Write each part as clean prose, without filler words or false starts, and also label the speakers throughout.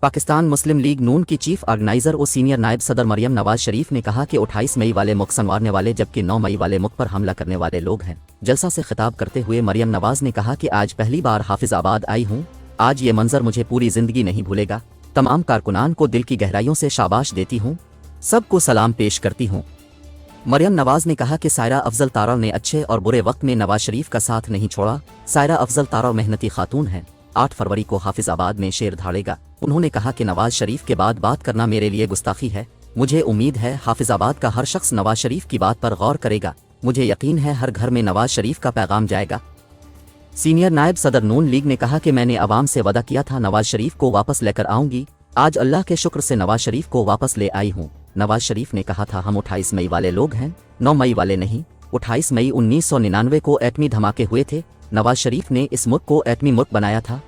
Speaker 1: पाकिस्तान मुस्लिम league नून की chief organiser और senior नायब सदर मरियम नवाज शरीफ ने कहा कि 28 मई वाले मुल्क संवारने वाले जबकि 9 मई वाले मुल्क पर हमला करने वाले लोग हैं। जलसा से खिताब करते हुए मरियम नवाज ने कहा कि आज पहली बार हाफिजाबाद आई हूँ। आज ये मंजर मुझे पूरी जिंदगी नहीं भूलेगा। तमाम कारकुनान को दिल की गहराइयों से शाबाश देती हूँ, सबको सलाम पेश करती हूँ। मरियम नवाज ने कहा कि सायरा अफजल तारा ने अच्छे और बुरे वक्त में नवाज शरीफ का साथ नहीं छोड़ा। सायरा अफजल तारा मेहनती खातून हैं। 8 फरवरी को हाफिजाबाद में शेर धाड़ेगा। उन्होंने कहा कि नवाज शरीफ के बाद बात करना मेरे लिए गुस्ताखी है। मुझे उम्मीद है हाफिजाबाद का हर शख्स नवाज शरीफ की बात पर गौर करेगा। मुझे यकीन है हर घर में नवाज शरीफ का पैगाम जाएगा। सीनियर नायब सदर नून लीग ने कहा कि मैंने अवाम से वादा किया था नवाज शरीफ को वापस लेकर आऊंगी। आज अल्लाह के शुक्र से नवाज शरीफ को वापस ले आई हूँ। नवाज शरीफ ने कहा था हम 28 मई वाले लोग हैं, 9 मई वाले नहीं। 28 मई 1999 को एटमी धमाके हुए थे। नवाज शरीफ ने इस मुल्क को एटमी मुल्क बनाया था।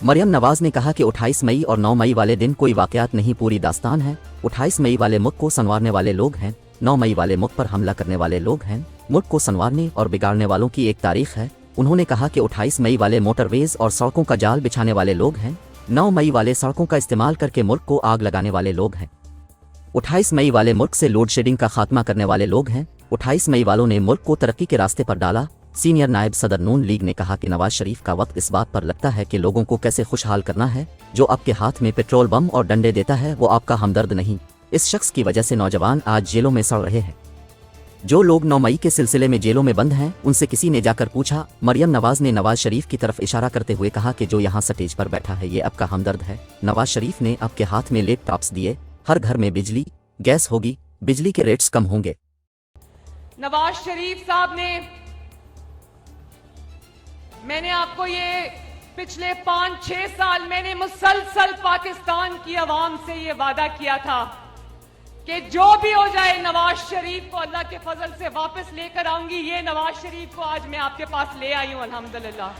Speaker 1: मरियम नवाज ने कहा कि 28 मई और 9 मई वाले दिन कोई वाकयात नहीं, पूरी दास्तान है। 28 मई वाले मुल्क को संवारने वाले लोग हैं, 9 मई वाले मुल्क पर हमला करने वाले लोग हैं। मुल्क को संवारने और बिगाड़ने वालों की एक तारीख है। उन्होंने कहा कि 28 मई वाले मोटरवेज और सड़कों का जाल बिछाने वाले लोग हैं। 9 मई वाले सड़कों का इस्तेमाल करके मुल्क को आग लगाने वाले लोग हैं। 28 मई वाले मुल्क से लोड शेडिंग का खात्मा करने वाले लोग हैं। 28 मई वालों ने मुल्क को तरक्की के रास्ते पर डाला। सीनियर नायब सदर नून लीग ने कहा कि नवाज शरीफ का वक्त इस बात पर लगता है कि लोगों को कैसे खुशहाल करना है। जो आपके हाथ में पेट्रोल बम और डंडे देता है वो आपका हमदर्द नहीं। इस शख्स की वजह से नौजवान आज जेलों में सड़ रहे हैं। जो लोग 9 मई के सिलसिले में जेलों में बंद हैं उनसे किसी ने जाकर पूछा। मरियम नवाज ने नवाज शरीफ की तरफ इशारा करते हुए कहा कि जो यहाँ स्टेज पर बैठा है ये आपका हमदर्द है। नवाज शरीफ ने आपके हाथ में लैपटॉप्स दिए। हर घर में बिजली गैस होगी, बिजली के रेट्स कम होंगे।
Speaker 2: नवाज शरीफ साहब ने, मैंने आपको ये पिछले 5-6 साल मैंने मुसलसल पाकिस्तान की आवाम से ये वादा किया था कि जो भी हो जाए नवाज शरीफ को अल्लाह के फजल से वापस लेकर आऊंगी। ये नवाज शरीफ को आज मैं आपके पास ले आई हूं अल्हम्दुलिल्लाह।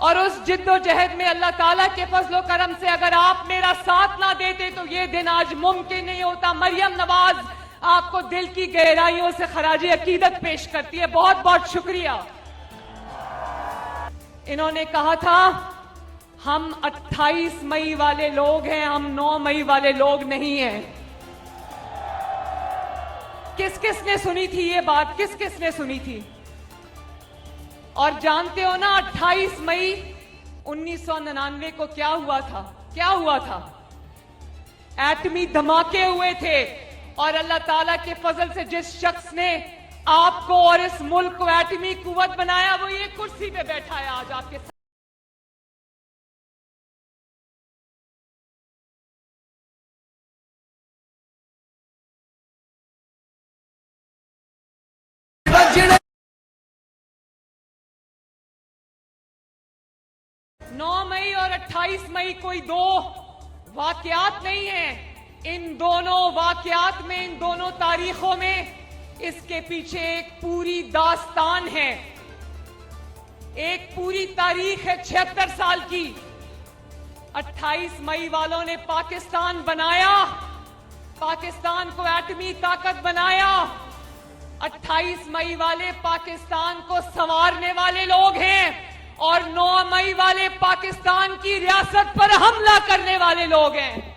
Speaker 2: और उस जिद्दोजहद में अल्लाह ताला के फजलो करम से अगर आप मेरा साथ ना देते तो ये दिन आज मुमकिन नहीं होता। मरियम नवाज आपको दिल की गहराइयों से खराजे अकीदत पेश करती है। बहुत बहुत शुक्रिया। इन्होंने कहा था हम 28 मई वाले लोग हैं, हम 9 मई वाले लोग नहीं हैं। किस किस ने सुनी थी ये बात, किस किस ने सुनी थी? और जानते हो ना 28 मई 1999 को क्या हुआ था? क्या हुआ था? एटमी धमाके हुए थे। और अल्लाह ताला के फजल से जिस शख्स ने आपको और इस मुल्क को एटमी कुव्वत बनाया वो ये कुर्सी पे बैठा है आज आपके साथ। नौ मई और 28 मई कोई दो वाकयात नहीं है। इन दोनों वाकयात में, इन दोनों तारीखों में इसके पीछे एक पूरी दास्तान है, एक पूरी तारीख है 76 साल की। 28 मई वालों ने पाकिस्तान बनाया, पाकिस्तान को एटमी ताकत बनाया। 28 मई वाले पाकिस्तान को संवारने वाले लोग हैं और 9 मई वाले पाकिस्तान की रियासत पर हमला करने वाले लोग हैं।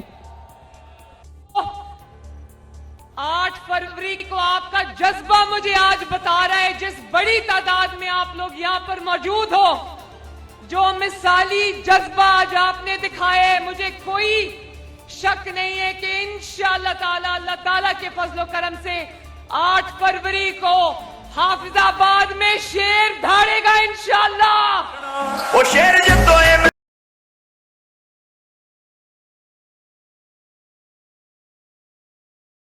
Speaker 2: 8 फरवरी को आपका जज्बा मुझे आज बता रहा है, जिस बड़ी तादाद में आप लोग यहां पर मौजूद हो, जो मिसाली जज्बा आज आपने दिखाया है, मुझे कोई शक नहीं है कि इंशाअल्लाह ताला अल्लाह ताला के फजलो करम से 8 फरवरी को हाफिजाबाद में शेर धाड़ेगा इंशाअल्लाह।
Speaker 3: वो शेर